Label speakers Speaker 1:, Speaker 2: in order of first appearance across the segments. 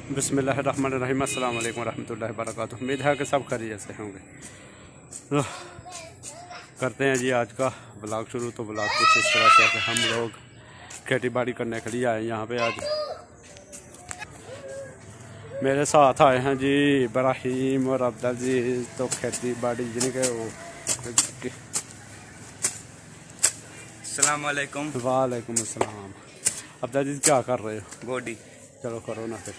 Speaker 1: बिस्मिल्लाहिर्रहमानिर्रहीम, अस्सलाम वालेकुम रहमतुल्लाहि व बरकातुहू। उम्मीद है कि सब खैरियत से होंगे। तो करते हैं जी आज का ब्लॉग शुरू। तो ब्लॉग कुछ इस तरह से है कि हम लोग खेती बाड़ी करने के लिए आए यहाँ पे। आज मेरे साथ आए हैं जी इब्राहिम और अब्दुल जी। तो खेती बाड़ी जिनके वो
Speaker 2: अस्सलाम वालेकुम।
Speaker 1: वालेकुम अस्सलाम। अब्दुल जी क्या कर रहे हो?
Speaker 2: गोडी।
Speaker 1: चलो करो ना फिर।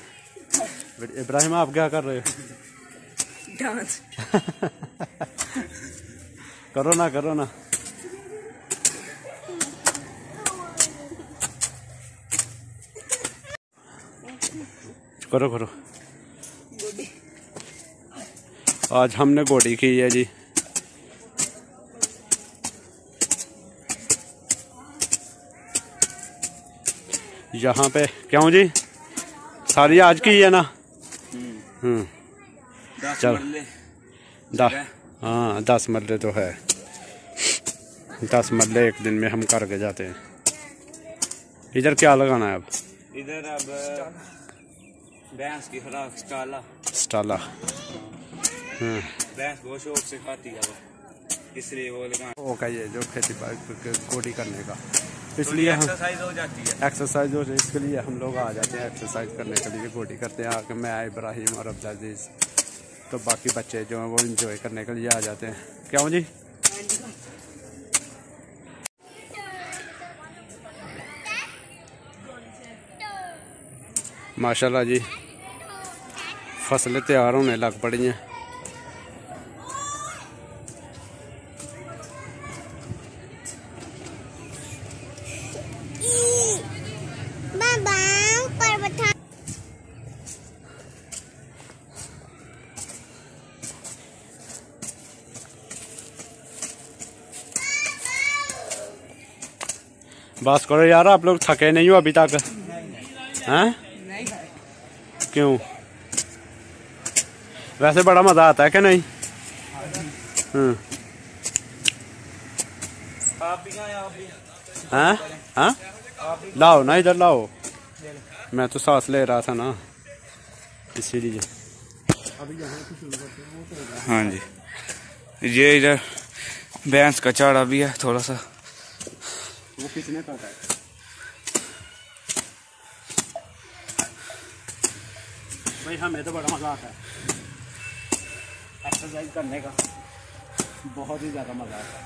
Speaker 1: इब्राहिम आप क्या कर रहे हो?
Speaker 3: डांस।
Speaker 1: करो ना करो ना। करो करो। आज हमने गोडी की है जी। यहाँ पे क्यों जी? सारी आज की है ना? चल 10 मरले तो है। 10 मरले एक दिन में हम करके जाते हैं। इधर क्या लगाना है अब?
Speaker 2: इधर अब भैंस की खुराक
Speaker 1: स्टाला।
Speaker 2: भैंस बहुत शौक से खाती है, इसलिए वो लगाना।
Speaker 1: वो कहिए जो खेती बाड़ी गोडी करने का, इसलिए
Speaker 2: एक्सरसाइज हो जाती है।
Speaker 1: एक्सरसाइज हो जाए, इसके लिए हम लोग आ जाते हैं एक्सरसाइज करने के लिए। गोडी करते हैं आके मैं, इब्राहिम और अब्दुल। तो बाकी बच्चे जो हैं वो एंजॉय करने के लिए आ जाते हैं। क्यों जी? माशाल्लाह जी फसलें तैयार होने लग पड़ी हैं। बस करो यार, आप लोग थके नहीं हो अभी तक? हैं? क्यों? वैसे बड़ा मजा आता है कि नहीं? हैं? हाँ? लाओ ना इधर लाओ। मैं तो सांस ले रहा था ना, इसीलिए।
Speaker 2: हाँ जी, ये इधर भैंस का चारा भी है थोड़ा सा।
Speaker 1: वो कितने का है? भाई हमें तो बड़ा मजा आता है एक्सरसाइज करने का, बहुत ही ज्यादा मजा आता है।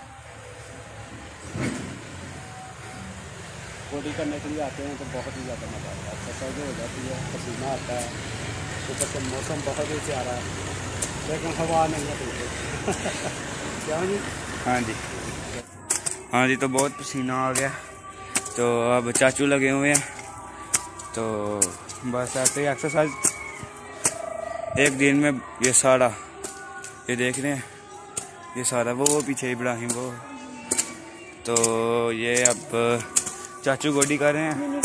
Speaker 1: बॉडी करने के लिए आते हैं तो बहुत ही ज्यादा मजा आता है। एक्सरसाइज हो जाती है, पसीना आता है, ऊपर से मौसम बहुत ही प्यारा है, लेकिन हवा नहीं है बिल्कुल। क्या जी?
Speaker 2: हाँ जी, हाँ जी। तो बहुत पसीना आ गया, तो अब चाचू लगे हुए हैं। तो बस ऐसे ही एक्सरसाइज एक दिन में। ये सारा ये देख रहे हैं, ये सारा वो पीछे इब्राहिम वो। तो ये अब चाचू गोडी कर रहे हैं।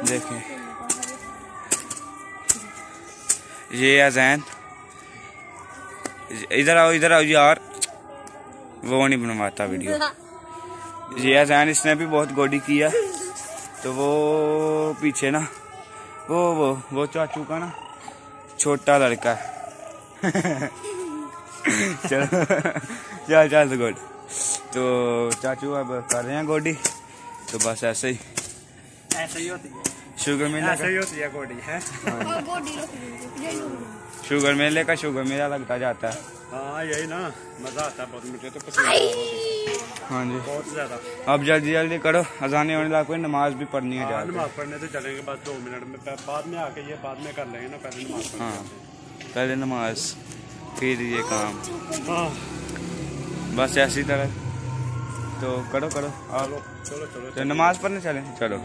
Speaker 2: देखें ये अजैन, इधर आओ यार, वो नहीं बनवाता वीडियो। ये अजैन, इसने भी बहुत गोडी किया। तो वो पीछे ना वो चाचू का ना छोटा लड़का है। चल गुड। तो चाचू अब कर रहे हैं गोडी। तो बस ऐसे ही
Speaker 1: होती है
Speaker 2: शुगर मेला,
Speaker 1: ऐसे ही होती है गोडी है।
Speaker 2: शुगर मेले का शुगर मेला लगता जाता है।
Speaker 1: हाँ यही ना, मजा आता है बहुत। मुझे तो पसंद है।
Speaker 2: हाँ जी,
Speaker 1: बहुत ज्यादा।
Speaker 2: अब जल्दी करो, अजाने होने लग गई, नमाज भी पढ़नी है।
Speaker 1: नमाज पढ़ने तो चलेंगे बस 2 मिनट में, बाद में आके ये बाद में कर लेंगे ना, पहले नमाज पढ़।
Speaker 2: हाँ, पहले नमाज फिर ये काम।
Speaker 1: हाँ
Speaker 2: बस ऐसी तरह। तो करो आप।
Speaker 1: चलो
Speaker 2: तो नमाज पढ़ने चले, चलो।